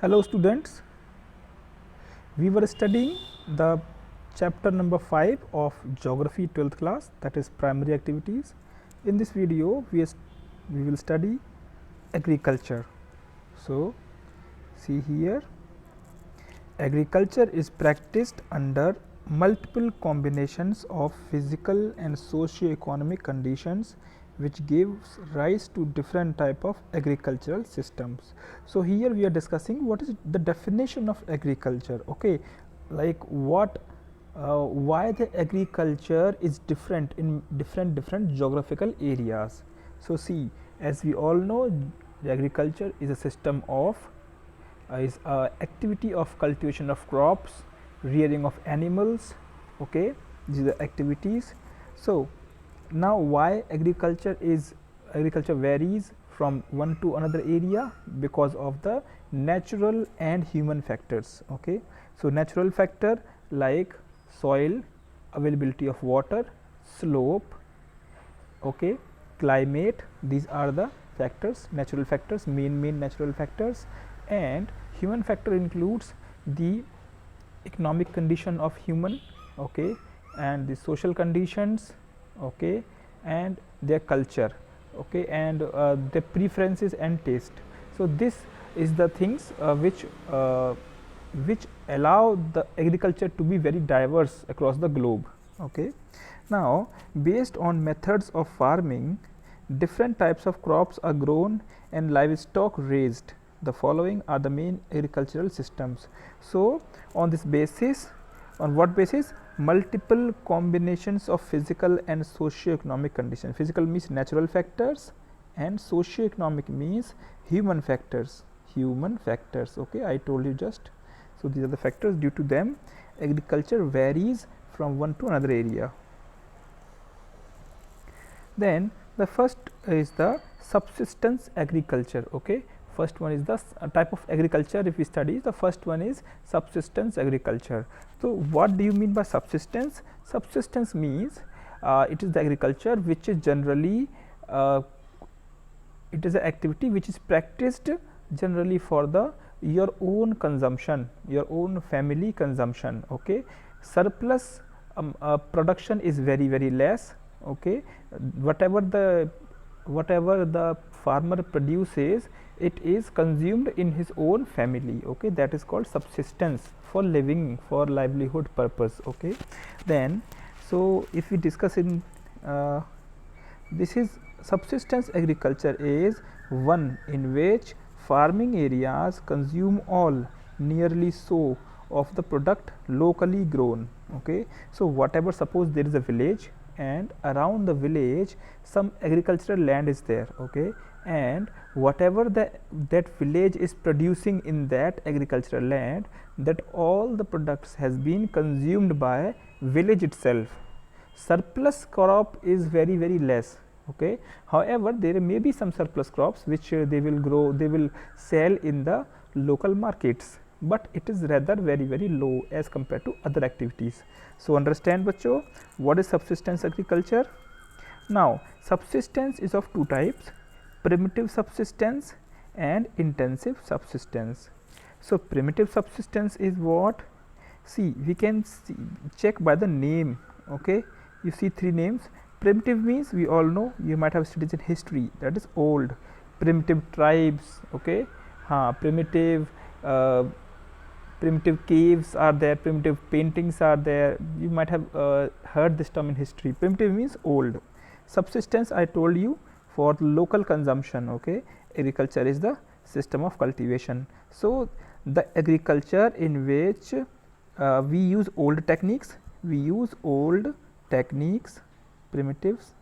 Hello students, we were studying the chapter number 5 of geography 12th class, that is primary activities. In this video we will study agriculture. So see here, agriculture is practiced under multiple combinations of physical and socio-economic conditions which gives rise to different type of agricultural systems. So here we are discussing what is the definition of agriculture, okay, like what why the agriculture is different in different geographical areas. So see, as we all know, the agriculture is a system of is activity of cultivation of crops, rearing of animals, okay, these are the activities. So now why agriculture varies from one to another area? Because of the natural and human factors, okay. So natural factor like soil, availability of water, slope, okay, climate, these are the factors, natural factors, main natural factors. And human factor includes the economic condition of human, okay, and the social conditions, okay, and their culture, okay, and their preferences and taste. So this is the things which allow the agriculture to be very diverse across the globe, okay. Now based on methods of farming, different types of crops are grown and livestock raised. The following are the main agricultural systems. So on this basis, on what basis? Multiple combinations of physical and socio-economic conditions. Physical means natural factors and socio-economic means human factors, okay, I told you just. So these are the factors, due to them agriculture varies from one to another area. Then the first is the subsistence agriculture, okay. First one is the type of agriculture. If we study, the first one is subsistence agriculture. So what do you mean by subsistence? Subsistence means it is the agriculture which is generally it is an activity which is practiced generally for the your own consumption, your own family consumption, okay. Surplus production is very less, okay. Whatever the farmer produces, it is consumed in his own family, okay. That is called subsistence, for living, for livelihood purpose, okay. Then so if we discuss in this is subsistence agriculture is one in which farming areas consume all, nearly so, of the product locally grown, okay. So whatever, suppose there is a village and around the village some agricultural land is there, okay, and whatever that village is producing in that agricultural land, that all the products has been consumed by village itself. Surplus crop is very less, okay. However, there may be some surplus crops which they will grow, they will sell in the local markets, but it is rather very low as compared to other activities. So understand bacho, what is subsistence agriculture? Now subsistence is of two types, primitive subsistence and intensive subsistence. So primitive subsistence is what? See, we can check by the name, okay. You see three names. Primitive means we all know, you might have studied in history, that is old, primitive tribes, okay. Primitive caves are there, primitive paintings are there, you might have heard this term in history. Primitive means old. Subsistence, I told you, for local consumption, okay. Agriculture is the system of cultivation. So the agriculture in which we use old techniques, primitives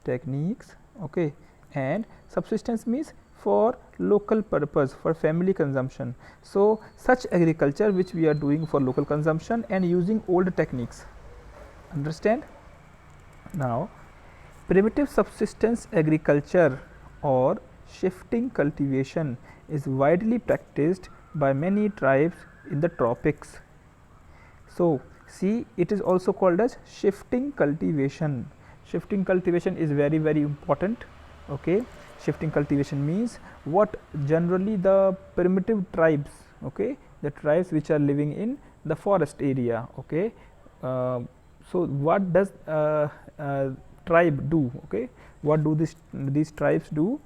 techniques, okay. And subsistence means for local purpose, for family consumption. So such agriculture which we are doing for local consumption and using old techniques, understand. Now primitive subsistence agriculture or shifting cultivation is widely practiced by many tribes in the tropics. So see, it is also called as shifting cultivation. Shifting cultivation is very important. Okay, shifting cultivation means what generally the primitive tribes, okay, the tribes which are living in the forest area, okay. uh, so what does tribe do, okay, what do these tribes do?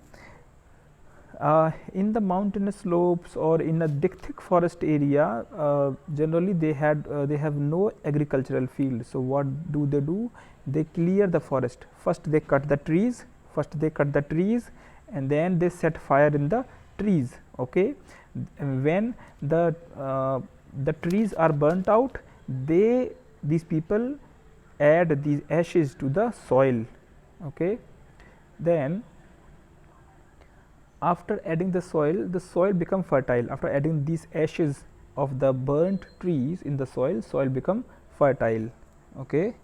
In the mountainous slopes or in a thick forest area, generally they have no agricultural field. So what do? They clear the forest. First they cut the trees. And then they set fire in the trees. Okay, when the trees are burnt out, these people add these ashes to the soil. Okay, then after adding the soil become fertile. After adding these ashes of the burnt trees in the soil become fertile. Okay,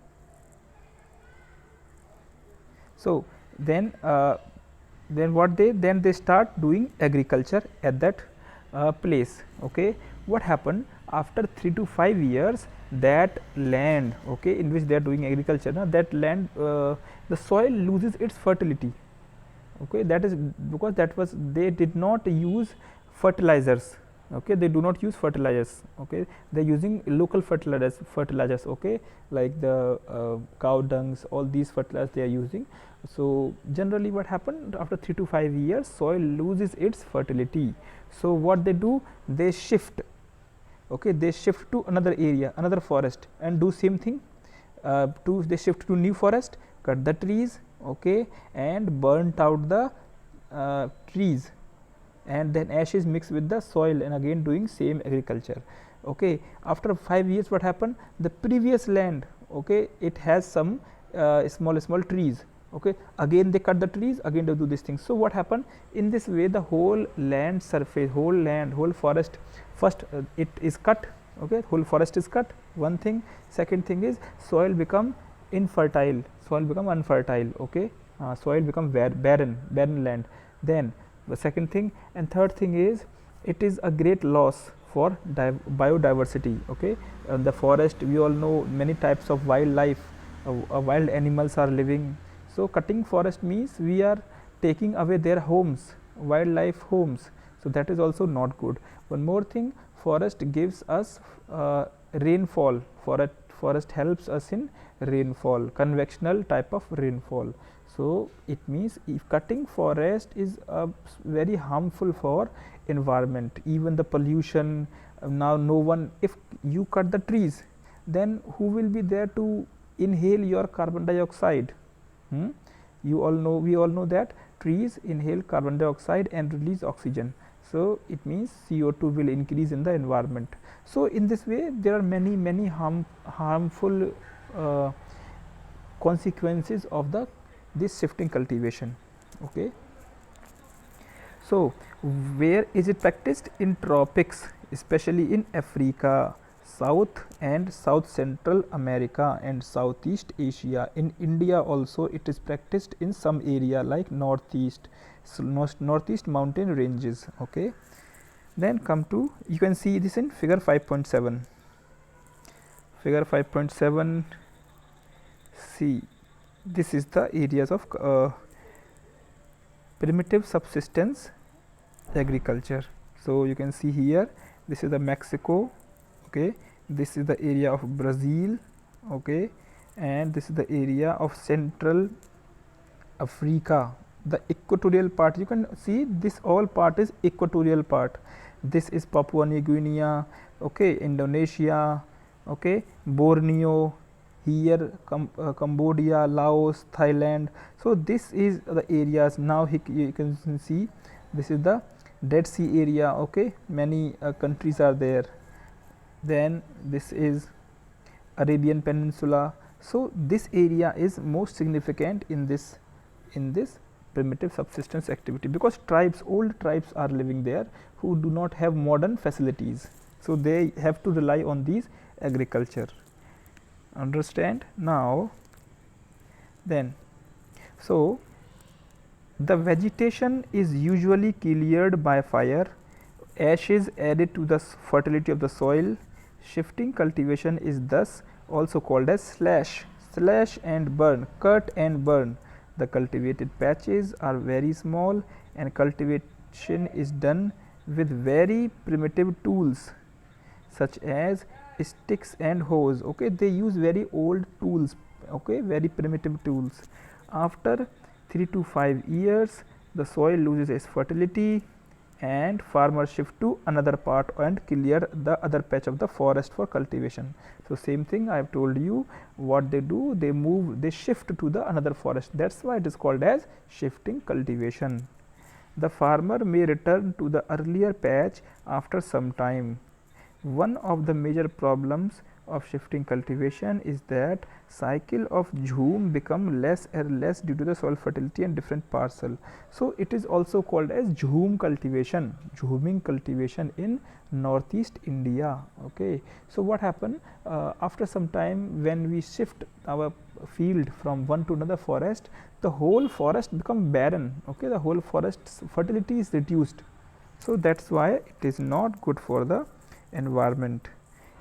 so then they start doing agriculture at that place. Okay, what happened after 3 to 5 years, that land, okay, in which they are doing agriculture, now that land, the soil loses its fertility. Okay, that is because they did not use fertilizers. Okay, they do not use fertilizers. Okay, they are using local fertilizers. Okay, like the cow dungs, all these fertilizers they are using. So generally what happened, after 3 to 5 years, soil loses its fertility. So what they do, they shift. Okay, they shift to another area, another forest, and do same thing. They shift to new forest, cut the trees, okay, and burnt out the trees, and then ashes mixed with the soil, and again doing same agriculture. Okay, after 5 years, what happened, the previous land, okay, it has some small trees. Okay, again they cut the trees, again they do this thing. So what happened, in this way the whole land surface, whole forest, first it is cut. Okay, whole forest is cut, one thing. Second thing is soil become infertile, soil become unfertile. Okay, soil become barren land. Then the second thing, and third thing is, it is a great loss for biodiversity. Okay, the forest, we all know many types of wildlife, wild animals are living. So cutting forest means we are taking away their homes, wildlife homes. So that is also not good. One more thing, forest gives us rainfall. Forest helps us in rainfall, convectional type of rainfall. So it means if cutting forest is very harmful for environment, even the pollution. Now no one, if you cut the trees, then who will be there to inhale your carbon dioxide? You all know, we all know that trees inhale carbon dioxide and release oxygen. So it means CO2 will increase in the environment. So in this way there are many harmful consequences of this shifting cultivation. Okay, so where is it practiced? In tropics, especially in Africa, South and South Central America, and Southeast Asia. In India also it is practiced in some area like northeast mountain ranges. Okay, then come to, you can see this in figure 5.7. Figure 5.7, see, this is the areas of primitive subsistence agriculture. So you can see here, this is the Mexico. Okay, this is the area of Brazil. Okay, and this is the area of Central Africa, the equatorial part. You can see this all part is equatorial part. This is Papua New Guinea. Okay, Indonesia. Okay, Borneo, here Cambodia, Laos, Thailand. So this is the areas. Now you can see this is the Dead Sea area. Okay, many countries are there. Then this is Arabian Peninsula. So this area is most significant in this primitive subsistence activity, because old tribes are living there who do not have modern facilities. So they have to rely on these agriculture. Understand now? Then, so the vegetation is usually cleared by fire, ashes added to the fertility of the soil. Shifting cultivation is thus also called as slash and burn, cut and burn. The cultivated patches are very small and cultivation is done with very primitive tools such as sticks and hoes. Okay, they use very old tools, okay, very primitive tools. After 3 to 5 years, the soil loses its fertility and farmers shift to another part and clear the other patch of the forest for cultivation. So same thing I have told you, what they do, they shift to the another forest. That's why it is called as shifting cultivation. The farmer may return to the earlier patch after some time. One of the major problems of shifting cultivation is that cycle of jhum become less and less due to the soil fertility and different parcel. So it is also called as jhum cultivation, jhuming cultivation in northeast India. Okay, so what happened after some time, when we shift our field from one to another forest, the whole forest become barren. Okay, the whole forest's fertility is reduced. So that's why it is not good for the environment.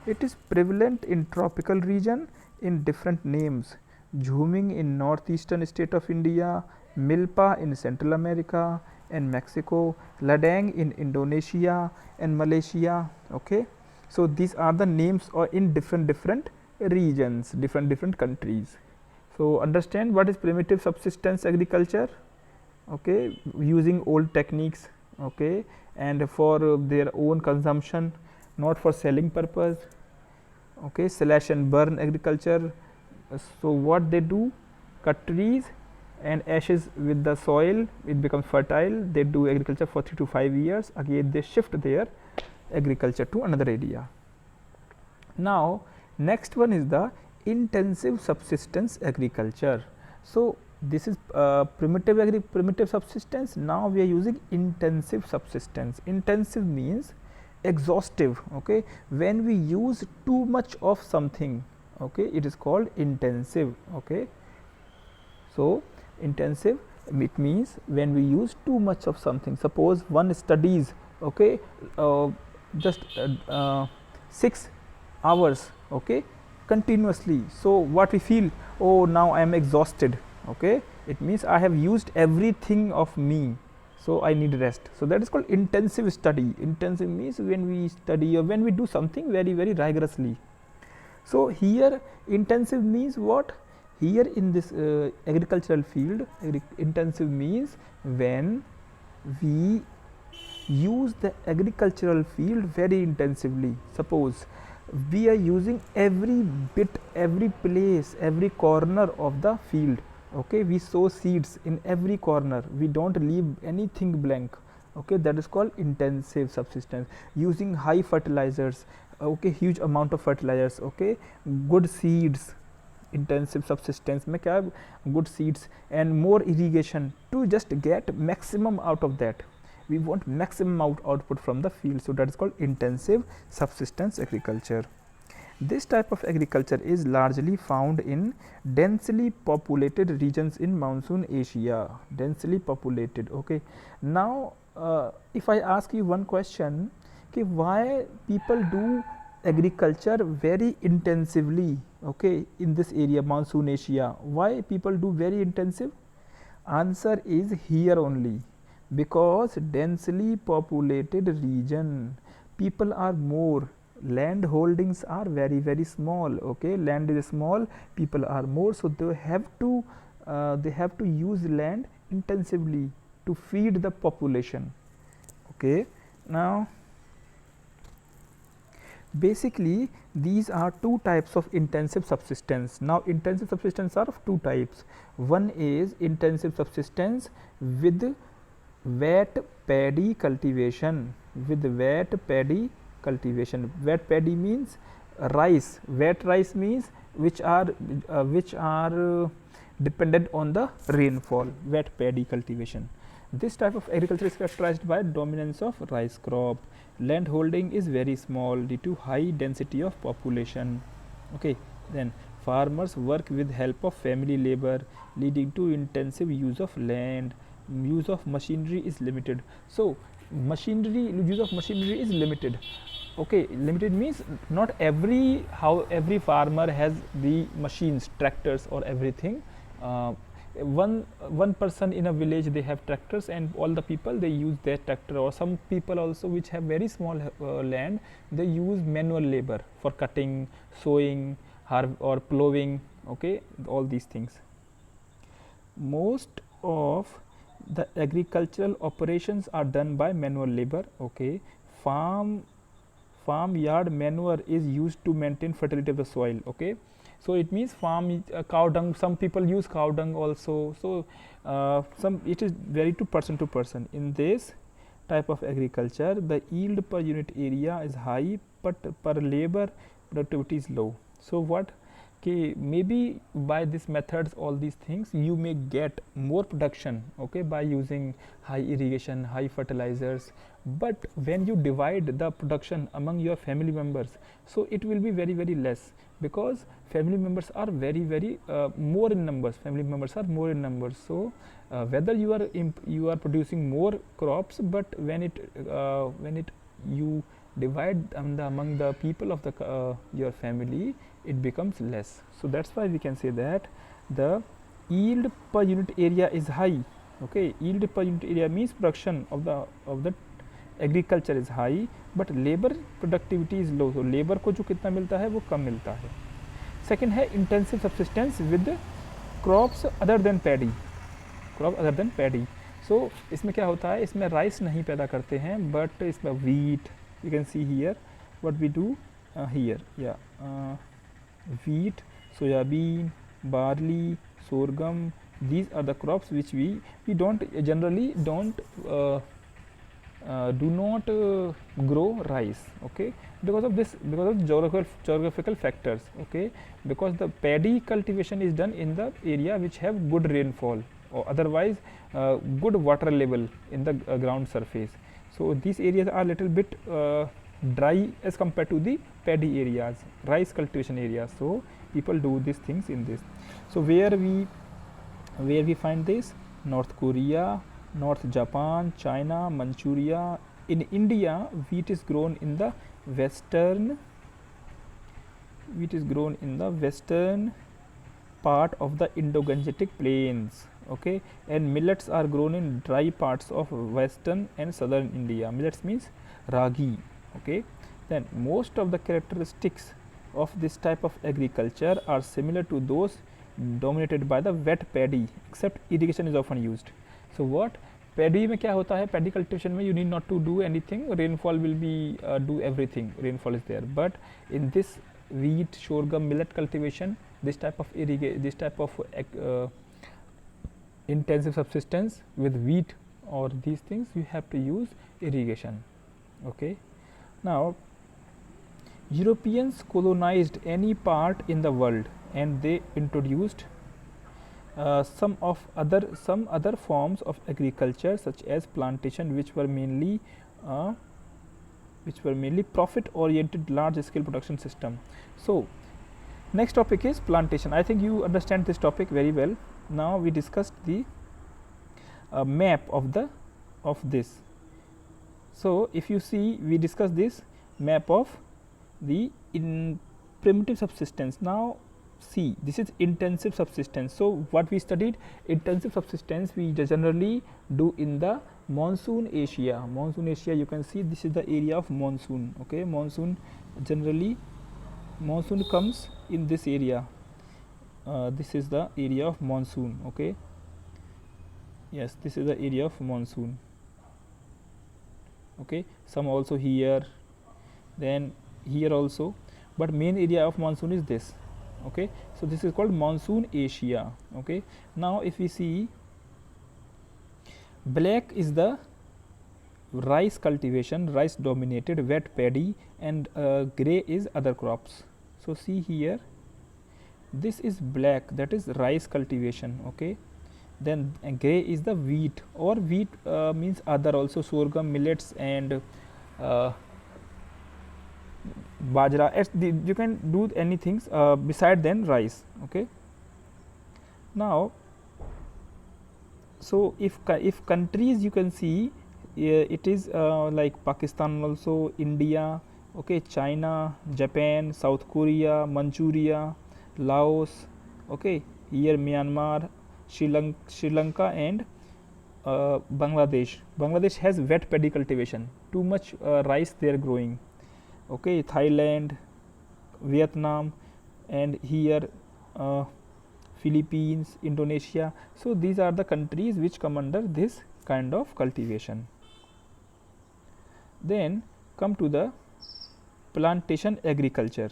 It is prevalent in tropical region in different names: jhuming in northeastern state of India, milpa in Central America and Mexico, ladang in Indonesia and Malaysia. Okay, so these are the names or in different regions, different countries. So understand what is primitive subsistence agriculture. Okay, using old techniques, okay, and for their own consumption, not for selling purpose. Okay, slash and burn agriculture. So what they do, cut trees and ashes with the soil, it becomes fertile. They do agriculture for 3 to 5 years, again they shift their agriculture to another area. Now next one is the intensive subsistence agriculture. So this is primitive subsistence. Now we are using intensive subsistence. Intensive means exhaustive. Okay, when we use too much of something, okay, it is called intensive. Okay, so intensive, it means when we use too much of something. Suppose one studies, okay, just 6 hours, okay, continuously. So what we feel, oh, now I am exhausted. Okay, it means I have used everything of me, so I need rest. So that is called intensive study. Intensive means when we study or when we do something very rigorously. So here intensive means what? Here in this agricultural field, intensive means when we use the agricultural field very intensively. Suppose we are using every bit, every place, every corner of the field. Okay, we sow seeds in every corner, we don't leave anything blank. Okay, that is called intensive subsistence. Using high fertilizers, okay, huge amount of fertilizers, okay, good seeds. Intensive subsistence में क्या, good seeds and more irrigation to just get maximum out of that. We want maximum output from the field, so that is called intensive subsistence agriculture. This type of agriculture is largely found in densely populated regions in monsoon Asia. Densely populated. Okay, now if I ask you one question, okay, why people do agriculture very intensively, okay, in this area, monsoon Asia, why people do very intensive? Answer is here only, because densely populated region, people are more, land holdings are very small. Okay, land is small, people are more, so they have to use land intensively to feed the population. Okay, now basically these are two types of intensive subsistence. Now intensive subsistence are of two types. One is intensive subsistence with wet paddy cultivation. With wet paddy cultivation. Wet paddy means rice. Wet rice means which are dependent on the rainfall. Wet paddy cultivation. This type of agriculture is characterized by dominance of rice crop. Land holding is very small due to high density of population. Okay, then farmers work with help of family labor, leading to intensive use of land. Use of machinery is limited. So use of machinery is limited. Okay, limited means not every farmer has the machines, tractors or everything. one person in a village, they have tractors, and all the people they use their tractor, or some people also which have very small land, they use manual labor for cutting, sowing, or plowing. Okay, all these things. Most of the agricultural operations are done by manual labor. Okay, farmyard manure is used to maintain fertility of the soil. Okay, so it means cow dung, some people use cow dung also. So some, it is vary to person. In this type of agriculture, the yield per unit area is high, but per labor productivity is low. So what, okay, maybe by these methods, all these things, you may get more production, okay, by using high irrigation, high fertilizers. But when you divide the production among your family members, so it will be very less, because family members are very more in numbers. So whether you are producing more crops, but when it you divide among the people of the your family, it becomes less. So that's why we can say that the yield per unit area is high. Okay, yield per unit area means production of the agriculture is high, but labor productivity is low. So labor को जो कितना मिलता है वो कम मिलता है. Second है intensive subsistence with crops other than paddy. So इसमें क्या होता है, इसमें राइस नहीं पैदा करते हैं, बट इसमें wheat, you can see here what we do here, या wheat, soybean, barley, sorghum. These are the crops which we don't generally do not grow rice. Okay, because of geographical factors. Okay, because the paddy cultivation is done in the area which have good rainfall, or otherwise good water level in the ground surface. So these areas are little bit dry as compared to the paddy areas, rice cultivation areas. So people do these things in this. So where we find this? North Korea, North Japan, China, Manchuria. In India, wheat is grown in the western part of the Indo-Gangetic plains. Okay, and millets are grown in dry parts of western and southern India. Millets means ragi. Okay, then most of the characteristics of this type of agriculture are similar to those dominated by the wet paddy, except irrigation is often used. So what, paddy में क्या होता है, paddy cultivation में you need not to do anything, rainfall will be do everything, rainfall is there. But in this wheat, sorghum, millet cultivation, this type of intensive subsistence with wheat or these things, you have to use irrigation. Okay, now Europeans colonized any part in the world, and they introduced some other forms of agriculture, such as plantation, which were mainly profit oriented large scale production system. So next topic is plantation. I think you understand this topic very well. Now we discussed the map of this. So if you see, we discussed this map of the primitive subsistence. Now see, this is intensive subsistence. So what we studied, intensive subsistence we generally do in the monsoon Asia. You can see this is the area of monsoon. Okay, monsoon comes in this area. This is the area of monsoon. Okay, yes, this is the area of monsoon. Okay, some also here, then here also, but main area of monsoon is this. Okay, so this is called monsoon Asia. Okay, now if we see, black is the rice cultivation, rice dominated wet paddy, and gray is other crops. So see here, this is black, that is rice cultivation. Okay, then gray is the wheat, or wheat means other also, sorghum, millets, and bajra. You can do anything beside than rice. Okay, now so if countries, you can see it is like Pakistan also, India, okay, China, Japan, South Korea, Manchuria, Laos, okay, here Myanmar, Sri Lanka and Bangladesh. Bangladesh has wet paddy cultivation, too much rice they are growing. Okay, Thailand, Vietnam, and here uh, Philippines, Indonesia. So these are the countries which come under this kind of cultivation. Then come to the plantation agriculture.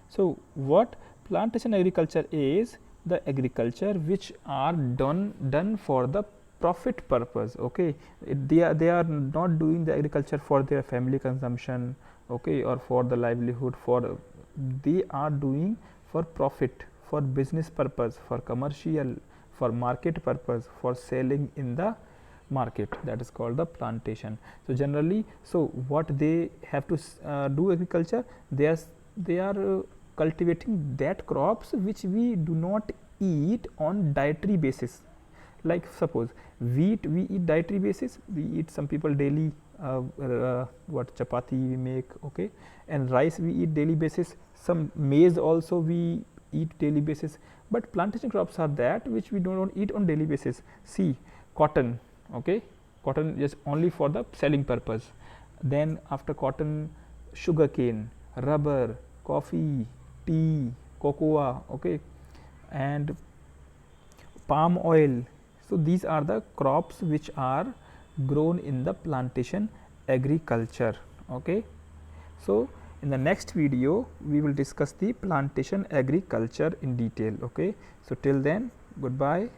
So what plantation agriculture is? The agriculture which are done for the profit purpose. Okay, they are not doing the agriculture for their family consumption, okay, or for the livelihood. For they are doing for profit, for business purpose, for commercial, for market purpose, for selling in the market. That is called the plantation. So generally, so what they have to do agriculture, they are cultivating that crops which we do not eat on dietary basis. Like suppose wheat we eat dietary basis, we eat, some people daily what chapati we make, okay, and rice we eat daily basis, some maize also we eat daily basis. But plantation crops are that which we do not eat on daily basis. See, cotton, okay, cotton is only for the selling purpose. Then after cotton, sugarcane, rubber, coffee, tea, cocoa, okay, and palm oil. So these are the crops which are grown in the plantation agriculture. Okay, so in the next video we will discuss the plantation agriculture in detail. Okay, so till then, goodbye.